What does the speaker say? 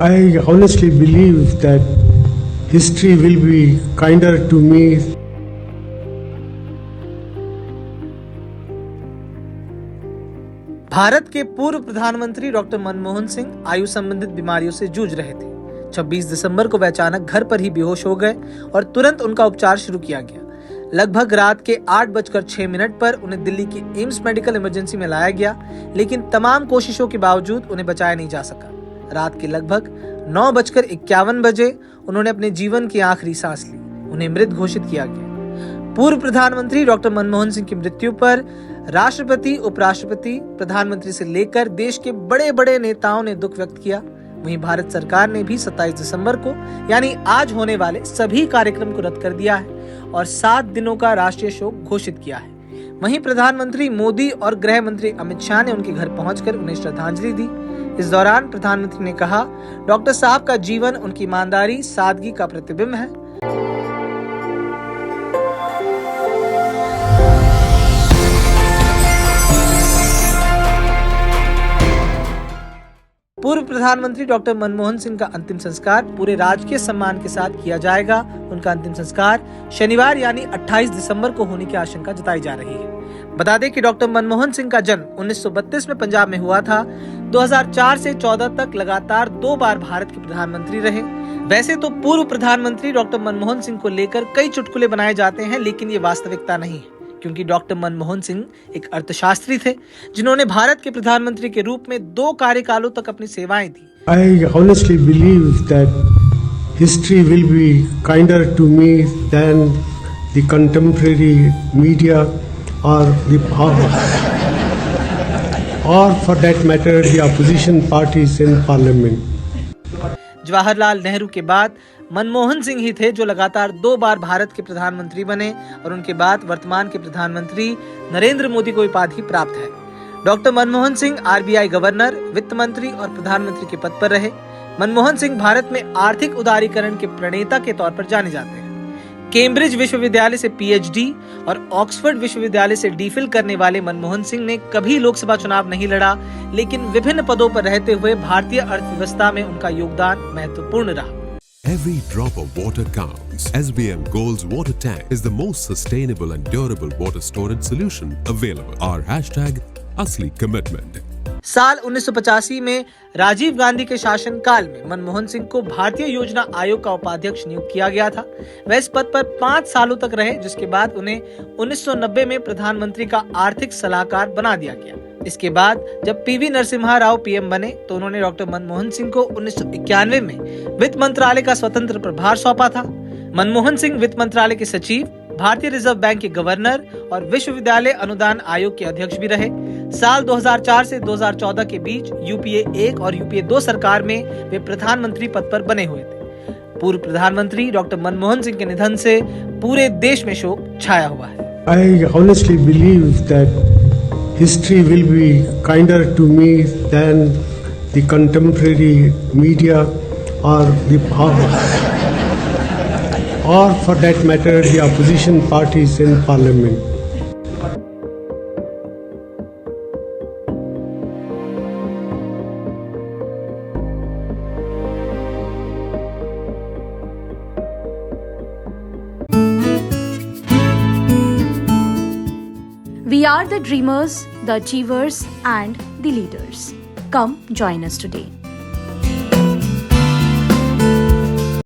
I honestly believe that history will be kinder to me. Bharat के पूर्व प्रधानमंत्री doctor Manmohan Singh आयु संबंधित बीमारियों से जूझ रहे थे। 26 दिसंबर को वे अचानक घर पर ही बेहोश हो गए और तुरंत उनका उपचार शुरू किया गया। लगभग रात के 8:06 पर उन्हें दिल्ली की एम्स मेडिकल इमरजेंसी में लाया गया, लेकिन तमाम कोशिशों के बावजूद उन्हें बचाया नहीं जा सका। रात के लगभग 9:51 बजे उन्होंने अपने जीवन की आखिरी सांस ली। उन्हें मृत घोषित किया गया। पूर्व प्रधानमंत्री डॉक्टर मनमोहन सिंह की मृत्यु पर राष्ट्रपति, उपराष्ट्रपति, प्रधानमंत्री से लेकर देश के बड़े बड़े नेताओं ने दुख व्यक्त किया। वहीं भारत सरकार ने भी 27 दिसंबर को यानी आज होने वाले सभी कार्यक्रम को रद्द कर दिया है और 7 दिनों का राष्ट्रीय शोक घोषित किया है। वहीं प्रधानमंत्री मोदी और गृह मंत्री अमित शाह ने उनके घर पहुंचकर उन्हें श्रद्धांजलि दी। इस दौरान प्रधानमंत्री ने कहा, डॉक्टर साहब का जीवन उनकी ईमानदारी, सादगी का प्रतिबिंब है। पूर्व प्रधानमंत्री डॉक्टर मनमोहन सिंह का अंतिम संस्कार पूरे राजकीय सम्मान के साथ किया जाएगा। उनका अंतिम संस्कार शनिवार यानी 28 दिसंबर को होने की आशंका जताई जा रही है। बता दें कि डॉक्टर मनमोहन सिंह का जन्म 1932 में पंजाब में हुआ था। 2004 से 14 तक लगातार 2 बार भारत के प्रधानमंत्री रहे। वैसे तो पूर्व प्रधानमंत्री डॉक्टर मनमोहन सिंह को लेकर कई चुटकुले बनाए जाते हैं, लेकिन ये वास्तविकता नहीं है, क्योंकि डॉक्टर मनमोहन सिंह एक अर्थशास्त्री थे जिन्होंने भारत के प्रधानमंत्री के रूप में 2 कार्यकालों तक अपनी सेवाएं दी। I honestly believe that history will be kinder to me than the contemporary media or for that matter the opposition parties in parliament. Jawaharlal Nehru के बाद मनमोहन सिंह ही थे जो लगातार 2 बार भारत के प्रधानमंत्री बने और उनके बाद वर्तमान के प्रधानमंत्री नरेंद्र मोदी को उपाधि प्राप्त है। Doctor Manmohan Singh RBI governor, वित्त मंत्री और प्रधानमंत्री के पद पर रहे। मनमोहन सिंह भारत में आर्थिक उदारीकरण के प्रणेता के तौर पर जाने जाते हैं। कैम्ब्रिज विश्वविद्यालय से पीएचडी और ऑक्सफोर्ड विश्वविद्यालय से डीफिल करने वाले मनमोहन सिंह ने कभी लोकसभा चुनाव नहीं लड़ा, लेकिन विभिन्न पदों पर रहते हुए भारतीय अर्थव्यवस्था में उनका योगदान महत्वपूर्ण रहा। Every drop of water counts. SBM Gold's water tank is the most sustainable and durable water storage solution available. Our hashtag Asli Commitment. साल 1985 में राजीव गांधी के शासनकाल में मनमोहन सिंह को भारतीय योजना आयोग का उपाध्यक्ष नियुक्त किया गया था। वह इस पद पर 5 सालों तक रहे, जिसके बाद उन्हें 1990 में प्रधानमंत्री का आर्थिक सलाहकार बना दिया गया। इसके बाद जब पीवी नरसिम्हा राव पीएम बने तो उन्होंने डॉक्टर मनमोहन सिंह को 1991 में वित्त मंत्रालय का स्वतंत्र प्रभार सौंपा था। मनमोहन सिंह वित्त मंत्रालय के सचिव, भारतीय रिजर्व बैंक के गवर्नर और विश्वविद्यालय अनुदान आयोग के अध्यक्ष भी रहे। साल 2004 से 2014 के बीच यूपीए 1 और यूपीए 2 सरकार में वे प्रधानमंत्री पद पर बने हुए थे। पूर्व प्रधानमंत्री डॉक्टर मनमोहन सिंह के निधन से पूरे देश में शोक छाया हुआ है। I honestly believe that history will be kinder to me than the contemporary media or for that matter the opposition parties in parliament. We are the dreamers, the achievers, and the leaders. Come join us today.